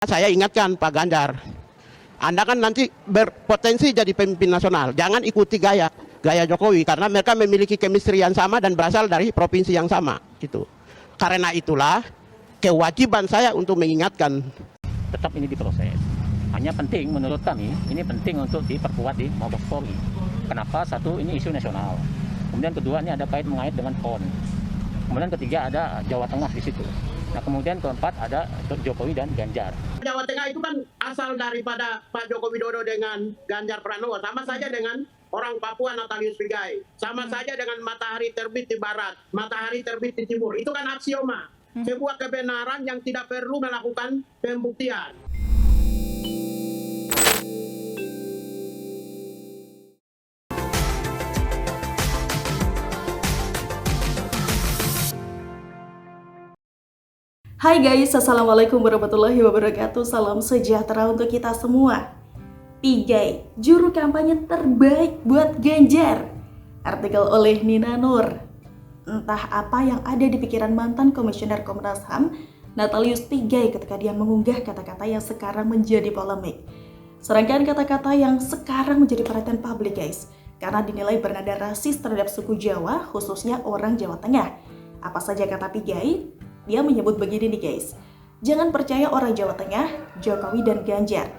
Saya ingatkan Pak Ganjar, Anda kan nanti berpotensi jadi pemimpin nasional. Jangan ikuti gaya Jokowi karena mereka memiliki chemistry yang sama dan berasal dari provinsi yang sama. Gitu. Karena itulah kewajiban saya untuk mengingatkan. Tetap ini diproses. Hanya penting menurut kami, ini penting untuk diperkuat di Mabes Polri. Kenapa? Satu, ini isu nasional. Kemudian kedua, ini ada mengait dengan PON. Kemudian ketiga ada Jawa Tengah di situ. Nah kemudian keempat ada Jokowi dan Ganjar. Jawa Tengah itu kan asal daripada Pak Joko Widodo dengan Ganjar Pranowo. Sama saja dengan orang Papua Natalius Pigai. Sama saja dengan matahari terbit di barat, matahari terbit di timur. Itu kan aksioma. Sebuah kebenaran yang tidak perlu melakukan pembuktian. Hai guys, assalamualaikum warahmatullahi wabarakatuh. Salam sejahtera untuk kita semua. Pigai, juru kampanye terbaik buat Ganjar. Artikel oleh Nina Nur. Entah apa yang ada di pikiran mantan Komisioner Komnas HAM Natalius Pigai ketika dia mengunggah kata-kata yang sekarang menjadi polemik. Serangkaian kata-kata yang sekarang menjadi perhatian publik guys, karena dinilai bernada rasis terhadap suku Jawa, khususnya orang Jawa Tengah. Apa saja kata Pigai? Dia menyebut begini nih guys, jangan percaya orang Jawa Tengah, Jokowi dan Ganjar.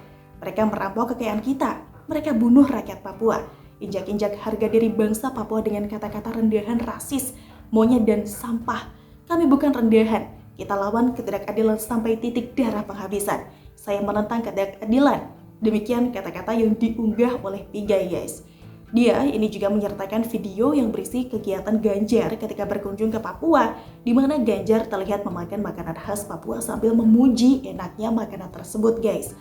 Mereka merampok kekayaan kita, mereka bunuh rakyat Papua, injak-injak harga diri bangsa Papua dengan kata-kata rendahan rasis, monyet dan sampah. Kami bukan rendahan, kita lawan ketidakadilan sampai titik darah penghabisan. Saya menentang ketidakadilan. Demikian kata-kata yang diunggah oleh Pigai guys. Dia ini juga menyertakan video yang berisi kegiatan Ganjar ketika berkunjung ke Papua, di mana Ganjar terlihat memakan makanan khas Papua sambil memuji enaknya makanan tersebut guys.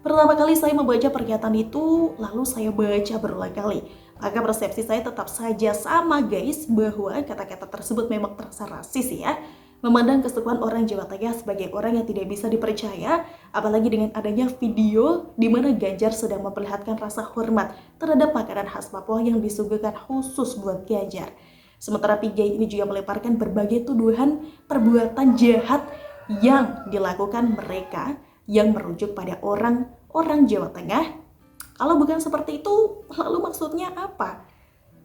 Pertama kali saya membaca pernyataan itu, lalu saya baca berulang kali. Maka persepsi saya tetap saja sama guys, bahwa kata-kata tersebut memang terasa rasis ya. Memandang kesukuan orang Jawa Tengah sebagai orang yang tidak bisa dipercaya, apalagi dengan adanya video di mana Ganjar sedang memperlihatkan rasa hormat terhadap makanan khas Papua yang disuguhkan khusus buat Ganjar. Sementara Pigai ini juga melemparkan berbagai tuduhan perbuatan jahat yang dilakukan mereka yang merujuk pada orang Jawa Tengah. Kalau bukan seperti itu, lalu maksudnya apa?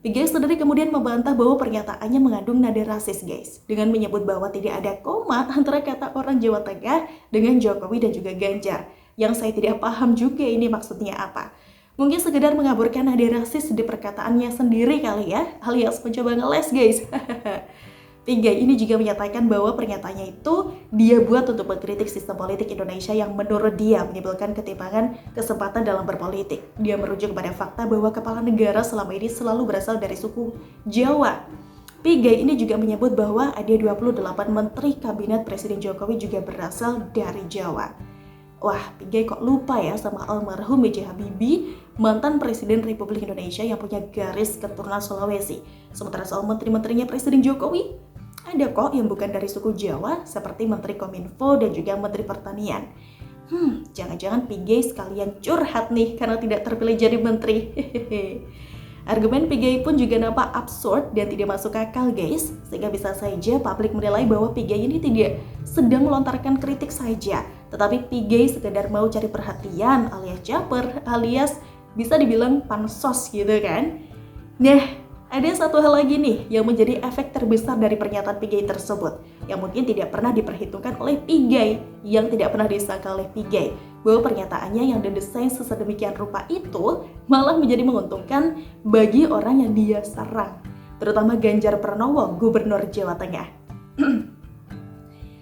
Pigai sendiri kemudian membantah bahwa pernyataannya mengandung nada rasis guys, dengan menyebut bahwa tidak ada koma antara kata orang Jawa Tengah dengan Jokowi dan juga Ganjar. Yang saya tidak paham juga ini maksudnya apa. Mungkin sekedar mengaburkan nada rasis di perkataannya sendiri kali ya, alias mencoba ngeles guys. Pigai ini juga menyatakan bahwa pernyataannya itu dia buat untuk mengkritik sistem politik Indonesia yang menurut dia menimbulkan ketimpangan kesempatan dalam berpolitik. Dia merujuk pada fakta bahwa kepala negara selama ini selalu berasal dari suku Jawa. Pigai ini juga menyebut bahwa ada 28 menteri kabinet Presiden Jokowi juga berasal dari Jawa. Wah, Pigai kok lupa ya sama almarhum B.J. Habibie, mantan Presiden Republik Indonesia yang punya garis keturunan Sulawesi. Sementara soal menteri-menterinya Presiden Jokowi, ada kok yang bukan dari suku Jawa, seperti Menteri Kominfo dan juga Menteri Pertanian. Jangan-jangan Pigai sekalian curhat nih karena tidak terpilih jadi menteri. Argumen Pigai pun juga nampak absurd dan tidak masuk akal guys, sehingga bisa saja publik menilai bahwa Pigai ini tidak sedang melontarkan kritik saja, tetapi Pigai sekedar mau cari perhatian alias caper, alias bisa dibilang pansos gitu kan. Nah, ada satu hal lagi nih yang menjadi efek terbesar dari pernyataan Pigai tersebut, yang mungkin tidak pernah diperhitungkan oleh Pigai, yang tidak pernah disangka oleh Pigai, bahwa pernyataannya yang didesain sesedemikian rupa itu malah menjadi menguntungkan bagi orang yang dia serang, terutama Ganjar Pranowo, Gubernur Jawa Tengah.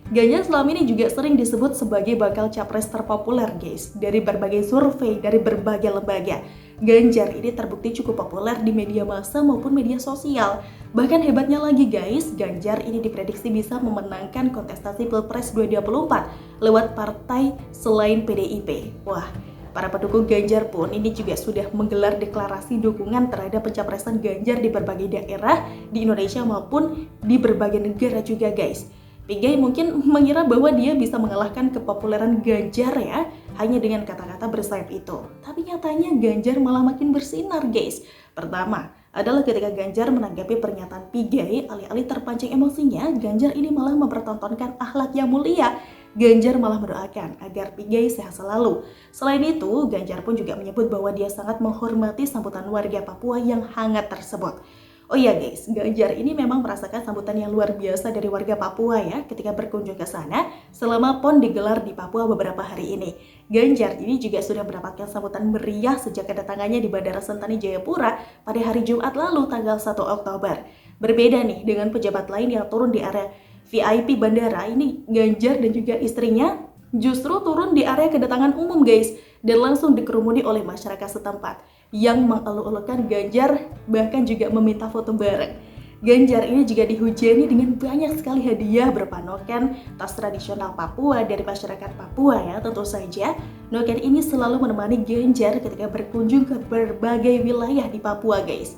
Ganjar selama ini juga sering disebut sebagai bakal capres terpopuler guys, dari berbagai survei, dari berbagai lembaga. Ganjar ini terbukti cukup populer di media massa maupun media sosial. Bahkan hebatnya lagi guys, Ganjar ini diprediksi bisa memenangkan kontestasi Pilpres 2024 lewat partai selain PDIP. Wah, para pendukung Ganjar pun ini juga sudah menggelar deklarasi dukungan terhadap pencapresan Ganjar di berbagai daerah di Indonesia maupun di berbagai negara juga guys. Pigai mungkin mengira bahwa dia bisa mengalahkan kepopuleran Ganjar ya, hanya dengan kata-kata bersayap itu. Tapi nyatanya Ganjar malah makin bersinar guys. Pertama, adalah ketika Ganjar menanggapi pernyataan Pigai, alih-alih terpancing emosinya, Ganjar ini malah mempertontonkan akhlak yang mulia Ganjar malah mendoakan agar Pigai sehat selalu. Selain itu, Ganjar pun juga menyebut bahwa dia sangat menghormati sambutan warga Papua yang hangat tersebut. Oh iya guys, Ganjar ini memang merasakan sambutan yang luar biasa dari warga Papua ya ketika berkunjung ke sana selama PON digelar di Papua beberapa hari ini. Ganjar ini juga sudah mendapatkan sambutan meriah sejak kedatangannya di Bandara Sentani Jayapura pada hari Jumat lalu tanggal 1 Oktober. Berbeda nih dengan pejabat lain yang turun di area VIP bandara, ini Ganjar dan juga istrinya justru turun di area kedatangan umum guys dan langsung dikerumuni oleh masyarakat setempat yang mengeluh-elukan Ganjar, bahkan juga meminta foto bareng. Ganjar ini juga dihujani dengan banyak sekali hadiah berupa noken, tas tradisional Papua dari masyarakat Papua ya tentu saja. Noken ini selalu menemani Ganjar ketika berkunjung ke berbagai wilayah di Papua guys.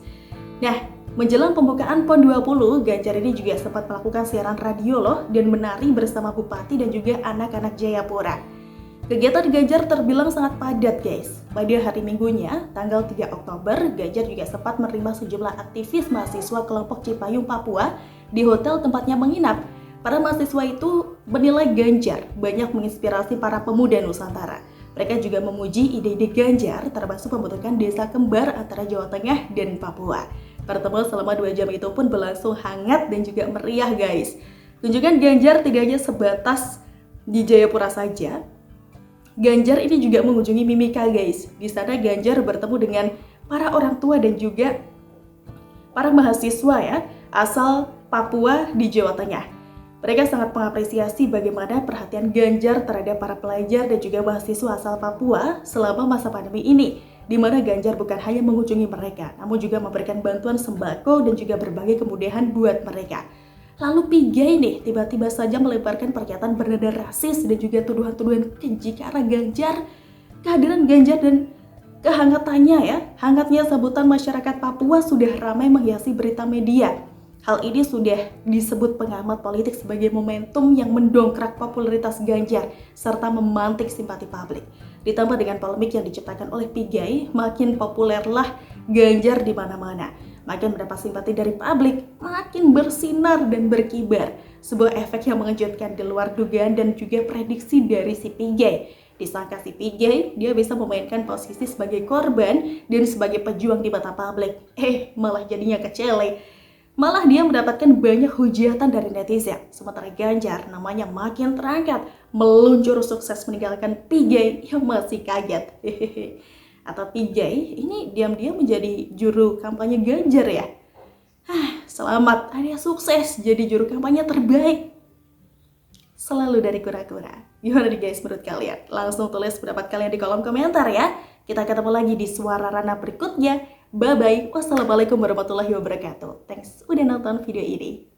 Nah, menjelang pembukaan PON 20, Ganjar ini juga sempat melakukan siaran radio loh dan menari bersama Bupati dan juga anak-anak Jayapura. Kegiatan Ganjar terbilang sangat padat guys. Pada hari Minggunya, tanggal 3 Oktober, Ganjar juga sempat menerima sejumlah aktivis mahasiswa kelompok Cipayung Papua di hotel tempatnya menginap. Para mahasiswa itu menilai Ganjar banyak menginspirasi para pemuda Nusantara. Mereka juga memuji ide-ide Ganjar termasuk membentukkan desa kembar antara Jawa Tengah dan Papua. Pertemuan selama 2 jam itu pun berlangsung hangat dan juga meriah guys. Kunjungan Ganjar tidak hanya sebatas di Jayapura saja. Ganjar ini juga mengunjungi Mimika guys. Di sana Ganjar bertemu dengan para orang tua dan juga para mahasiswa ya asal Papua di Jawa Tengah. Mereka sangat mengapresiasi bagaimana perhatian Ganjar terhadap para pelajar dan juga mahasiswa asal Papua selama masa pandemi ini, di mana Ganjar bukan hanya mengunjungi mereka, namun juga memberikan bantuan sembako dan juga berbagai kemudahan buat mereka. Lalu Pigai nih tiba-tiba saja melemparkan pernyataan bernada rasis dan juga tuduhan-tuduhan keji ke arah Ganjar. Kehadiran Ganjar dan kehangatannya ya, hangatnya sambutan masyarakat Papua sudah ramai menghiasi berita media. Hal ini sudah disebut pengamat politik sebagai momentum yang mendongkrak popularitas Ganjar serta memantik simpati publik. Ditambah dengan polemik yang diciptakan oleh Pigai, makin populerlah Ganjar di mana-mana. Makin mendapat simpati dari publik, makin bersinar dan berkibar. Sebuah efek yang mengejutkan di luar dugaan dan juga prediksi dari si Pigai. Disangka si Pigai, dia bisa memainkan posisi sebagai korban dan sebagai pejuang di mata publik. Malah jadinya kecele. Malah dia mendapatkan banyak hujatan dari netizen. Sementara Ganjar namanya makin terangkat, meluncur sukses meninggalkan Pigai yang masih kaget. Atau Pigai ini diam-diam menjadi juru kampanye Ganjar ya. Selamat, Anda sukses jadi juru kampanye terbaik. Selalu dari kura-kura. Gimana nih guys menurut kalian? Langsung tulis pendapat kalian di kolom komentar ya. Kita ketemu lagi di Suara Rana berikutnya. Bye-bye. Wassalamualaikum warahmatullahi wabarakatuh. Thanks udah nonton video ini.